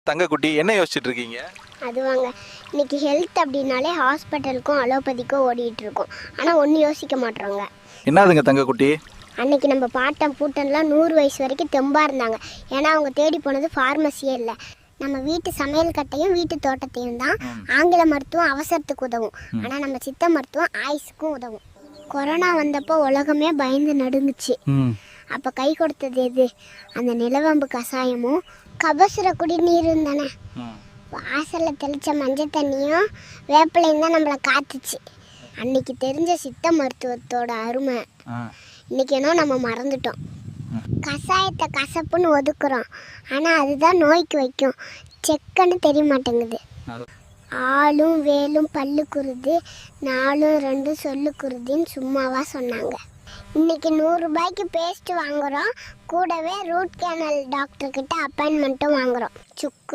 தங்கக்குட்டி என்ன யோசிச்சுட்டு இருக்கீங்க? அதுவாங்க, இன்னைக்கு ஹெல்த் அப்படின்னாலே ஹாஸ்பிட்டலுக்கும் அலோபதிக்கும் ஓடிட்டு இருக்கோம். ஆனால் ஒன்றும் யோசிக்க மாட்டோங்க. என்னதுங்க தங்கக்குட்டி? அன்னைக்கு நம்ம பாட்டன் பூட்டன்லாம் 100 வயசு வரைக்கும் தெம்பாக இருந்தாங்க. ஏன்னா அவங்க தேடி போனது ஃபார்மசியே இல்லை, நம்ம வீட்டு சமையல் கட்டையும் வீட்டு தோட்டத்தையும் தான். ஆங்கில மருத்துவம் அவசரத்துக்கு உதவும், ஆனால் நம்ம சித்த மருத்துவம் ஆயுசுக்கும் உதவும். கொரோனா வந்தப்போ உலகமே பயந்து நடுங்குச்சு. அப்போ கை கொடுத்தது எது? அந்த நிலவேம்பு கஷாயமும் கபசுர குடிநீரும் தானே. வாசலில் தெளித்த மஞ்சள் தண்ணியும் வேப்பிலையும் தான் நம்மளை காத்துச்சு. அன்னைக்கு தெரிஞ்ச சித்த மருத்துவத்தோட அருமை இன்னைக்கு என்ன நம்ம மறந்துட்டோம். கஷாயத்தை கசப்புன்னு ஒதுக்குறோம், ஆனால் அதுதான் நோய்க்கு வைக்கும். செக்குன்னு தெரிய மாட்டேங்குது. ஆளும் வேலும் பல்லு குருது, 4 2 சொல்லு குருதின்னு சும்மாவா சொன்னாங்க. இன்னைக்கு 100 ரூபாய்க்கு பேஸ்ட் வாங்குறோம், கூடவே ரூட் கேனல் டாக்டர்கிட்ட அப்பாயின்மெண்ட்டும் வாங்குறோம். சுக்கு